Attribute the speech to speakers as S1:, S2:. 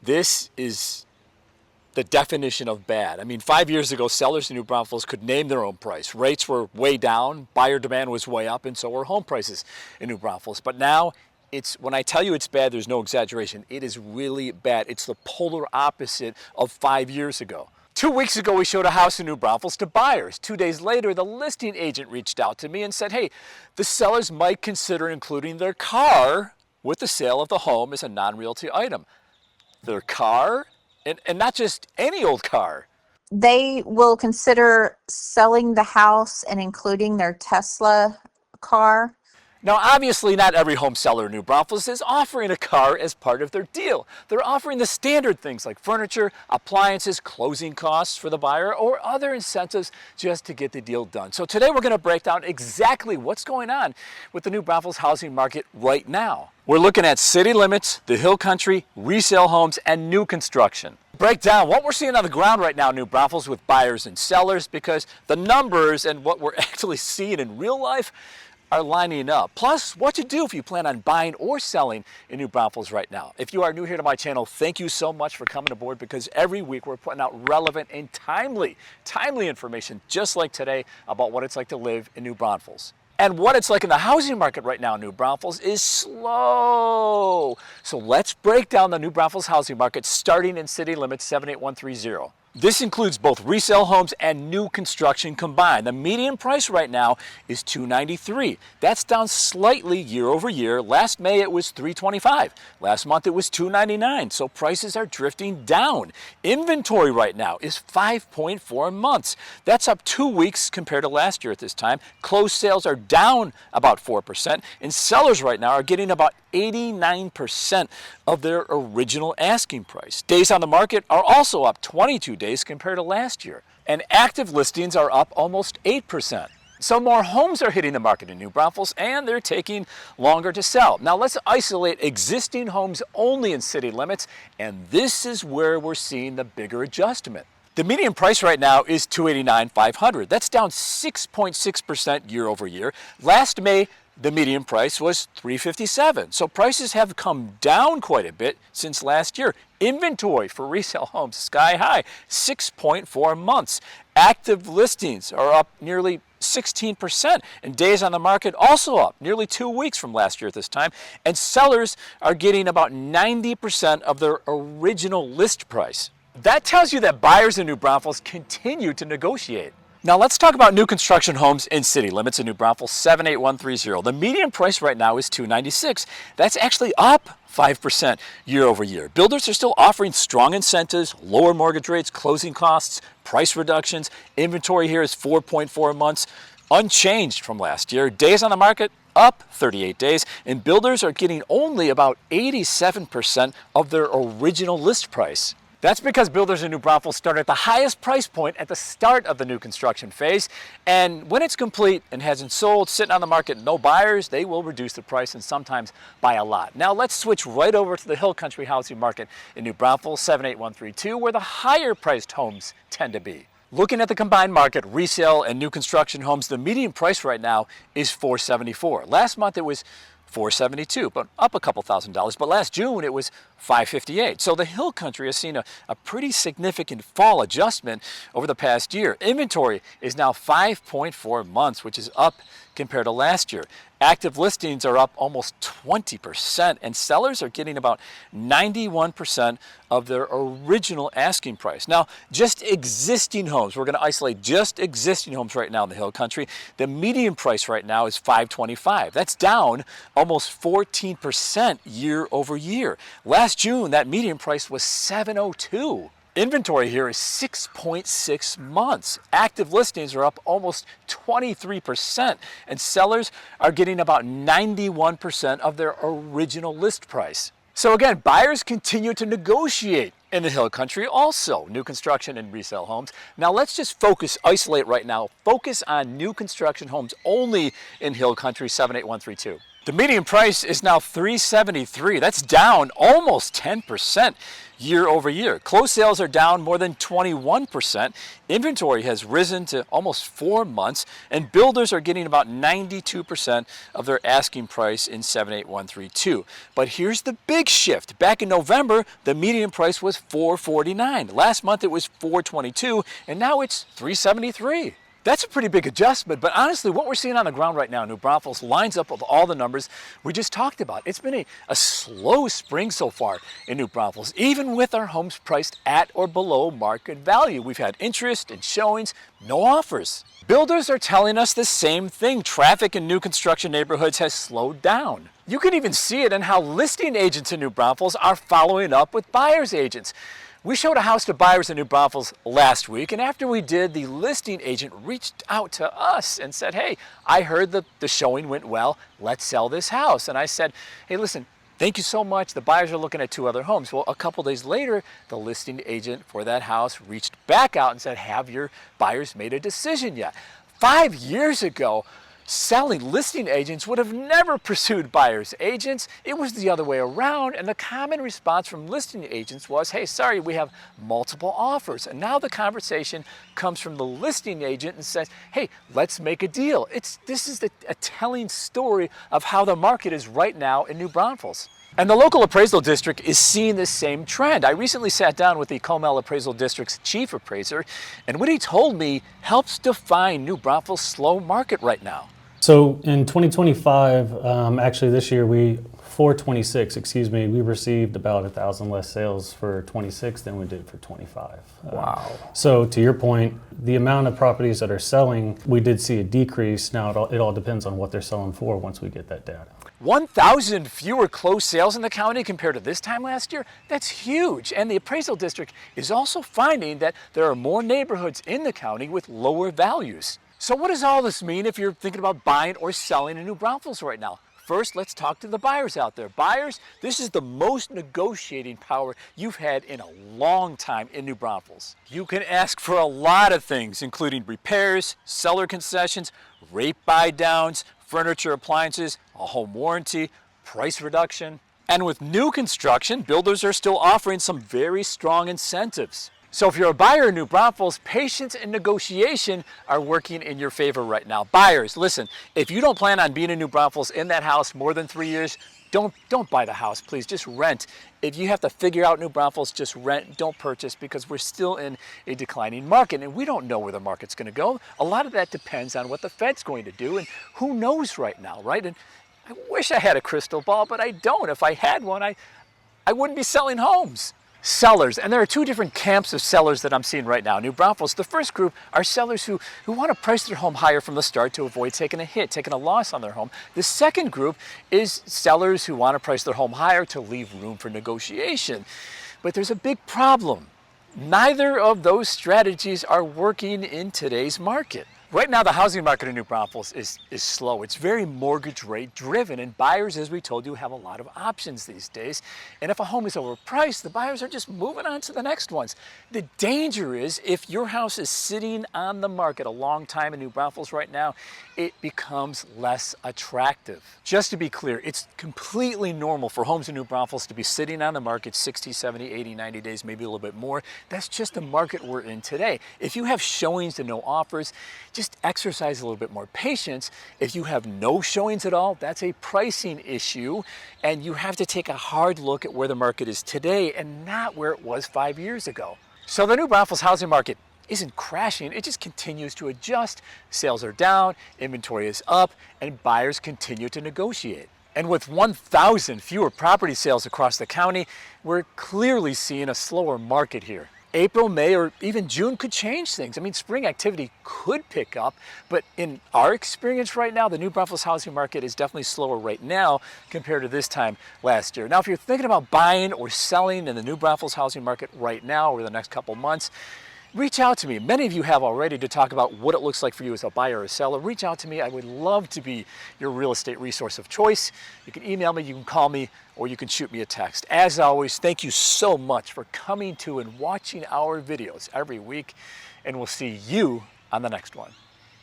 S1: This is the definition of bad. I mean, 5 years ago, sellers in New Braunfels could name their own price. Rates were way down, buyer demand was way up, and so were home prices in New Braunfels. But now, when I tell you it's bad, there's no exaggeration. It is really bad. It's the polar opposite of 5 years ago. 2 weeks ago, we showed a house in New Braunfels to buyers. 2 days later, the listing agent reached out to me and said, hey, the sellers might consider including their car with the sale of the home as a non-realty item. Their car? And not just any old car.
S2: They will consider selling the house and including their Tesla car.
S1: Now, obviously, not every home seller in New Braunfels is offering a car as part of their deal. They're offering the standard things like furniture, appliances, closing costs for the buyer, or other incentives just to get the deal done. So today we're going to break down exactly what's going on with the New Braunfels housing market right now. We're looking at city limits, the hill country, resale homes, and new construction. Break down what we're seeing on the ground right now in New Braunfels with buyers and sellers, because the numbers and what we're actually seeing in real life are lining up. Plus, what to do if you plan on buying or selling in New Braunfels right now. If you are new here to my channel, thank you so much for coming aboard, because every week we're putting out relevant and timely information just like today about what it's like to live in New Braunfels. And what it's like in the housing market right now in New Braunfels is slow. So let's break down the New Braunfels housing market starting in city limits 78130. This includes both resale homes and new construction combined. The median price right now is $293. That's down slightly year over year. Last May it was $325. Last month it was $299. So prices are drifting down. Inventory right now is 5.4 months. That's up 2 weeks compared to last year at this time. Closed sales are down about 4%, and sellers right now are getting about 89% of their original asking price. Days on the market are also up 22 days compared to last year, and active listings are up almost 8%. So more homes are hitting the market in New Braunfels, and they're taking longer to sell. Now let's isolate existing homes only in city limits, and this is where we're seeing the bigger adjustment. The median price right now is $289,500. That's down 6.6% year over year. Last May, the median price was $357. So prices have come down quite a bit since last year. Inventory for resale homes sky high, 6.4 months. Active listings are up nearly 16%, and days on the market also up nearly 2 weeks from last year at this time. And sellers are getting about 90% of their original list price. That tells you that buyers in New Braunfels continue to negotiate. Now let's talk about new construction homes in city limits in New Braunfels 78130. The median price right now is $296. That's actually up 5% year over year. Builders are still offering strong incentives, lower mortgage rates, closing costs, price reductions. Inventory here is 4.4 months, unchanged from last year. Days on the market up 38 days, and builders are getting only about 87% of their original list price. That's because builders in New Braunfels start at the highest price point at the start of the new construction phase, and when it's complete and hasn't sold, sitting on the market, no buyers, they will reduce the price, and sometimes by a lot. Now let's switch right over to the hill country housing market in New Braunfels 78132, where the higher priced homes tend to be. Looking at the combined market, resale and new construction homes, the median price right now is $474. Last month it was $472, but up a couple $1,000s. But last June it was $558. So the hill country has seen a pretty significant fall adjustment over the past year. Inventory is now 5.4 months, which is up compared to last year. Active listings are up almost 20%, and sellers are getting about 91% of their original asking price. Now, just existing homes, we're going to isolate just existing homes right now in the hill country. The median price right now is $525. That's down almost 14% year over year. Last June, that median price was $702. Inventory here is 6.6 months. Active listings are up almost 23%, and sellers are getting about 91% of their original list price. So again, buyers continue to negotiate in the hill country also, new construction and resale homes. Now let's just isolate right now, focus on new construction homes only in hill country 78132. The median price is now $373. That's down almost 10% year over year. Closed sales are down more than 21%. Inventory has risen to almost 4 months, and builders are getting about 92% of their asking price in 78132. But here's the big shift. Back in November, the median price was $449. Last month it was $422, and now it's $373. That's a pretty big adjustment, but honestly, what we're seeing on the ground right now in New Braunfels lines up with all the numbers we just talked about. It's been a slow spring so far in New Braunfels, even with our homes priced at or below market value. We've had interest and showings, no offers. Builders are telling us the same thing. Traffic in new construction neighborhoods has slowed down. You can even see it in how listing agents in New Braunfels are following up with buyers agents. We showed a house to buyers in New Braunfels last week, and after we did, the listing agent reached out to us and said, hey, I heard the showing went well, let's sell this house. And I said, hey, listen, thank you so much. The buyers are looking at 2 other homes. Well, a couple days later, the listing agent for that house reached back out and said, have your buyers made a decision yet? 5 years ago, listing agents would have never pursued buyers agents. It was the other way around, and the common response from listing agents was, hey, sorry, we have multiple offers. And now the conversation comes from the listing agent and says, hey, let's make a deal. This is a telling story of how the market is right now in New Braunfels. And the local appraisal district is seeing the same trend. I recently sat down with the Comel Appraisal District's chief appraiser, and what he told me helps define New Braunfels' slow market right now.
S3: So in 2025, actually this year, we received about 1,000 less sales for 26 than we did for 25.
S1: Wow.
S3: So to your point, the amount of properties that are selling, we did see a decrease. Now it all depends on what they're selling for once we get that data.
S1: 1,000 fewer closed sales in the county compared to this time last year? That's huge. And the appraisal district is also finding that there are more neighborhoods in the county with lower values. So what does all this mean if you're thinking about buying or selling in New Braunfels right now? First, let's talk to the buyers out there. Buyers, this is the most negotiating power you've had in a long time in New Braunfels. You can ask for a lot of things, including repairs, seller concessions, rate buy downs, furniture, appliances, a home warranty, price reduction. And with new construction, builders are still offering some very strong incentives. So if you're a buyer in New Braunfels, patience and negotiation are working in your favor right now. Buyers, listen, if you don't plan on being in New Braunfels in that house more than 3 years, don't buy the house, please. Just rent. If you have to figure out New Braunfels, just rent. Don't purchase, because we're still in a declining market, and we don't know where the market's going to go. A lot of that depends on what the Fed's going to do, and who knows right now, right? And I wish I had a crystal ball, but I don't. If I had one, I wouldn't be selling homes. Sellers, and there are 2 different camps of sellers that I'm seeing right now. New Braunfels, the first group are sellers who want to price their home higher from the start to avoid taking a hit, taking a loss on their home. The second group is sellers who want to price their home higher to leave room for negotiation. But there's a big problem. Neither of those strategies are working in today's market. Right now, the housing market in New Braunfels is slow. It's very mortgage rate driven, and buyers, as we told you, have a lot of options these days. And if a home is overpriced, the buyers are just moving on to the next ones. The danger is if your house is sitting on the market a long time in New Braunfels right now, it becomes less attractive. Just to be clear, it's completely normal for homes in New Braunfels to be sitting on the market 60, 70, 80, 90 days, maybe a little bit more. That's just the market we're in today. If you have showings and no offers, just exercise a little bit more patience. If you have no showings at all, that's a pricing issue, and you have to take a hard look at where the market is today and not where it was 5 years ago. So the New Braunfels housing market isn't crashing, it just continues to adjust. Sales are down, inventory is up, and buyers continue to negotiate. And with 1,000 fewer property sales across the county, we're clearly seeing a slower market here. April, May, or even June could change things. I mean, spring activity could pick up, but in our experience right now, the New Braunfels housing market is definitely slower right now compared to this time last year. Now, if you're thinking about buying or selling in the New Braunfels housing market right now over the next couple months, reach out to me. Many of you have already, to talk about what it looks like for you as a buyer or a seller. Reach out to me. I would love to be your real estate resource of choice. You can email me, you can call me, or you can shoot me a text. As always, thank you so much for coming to and watching our videos every week, and we'll see you on the next one.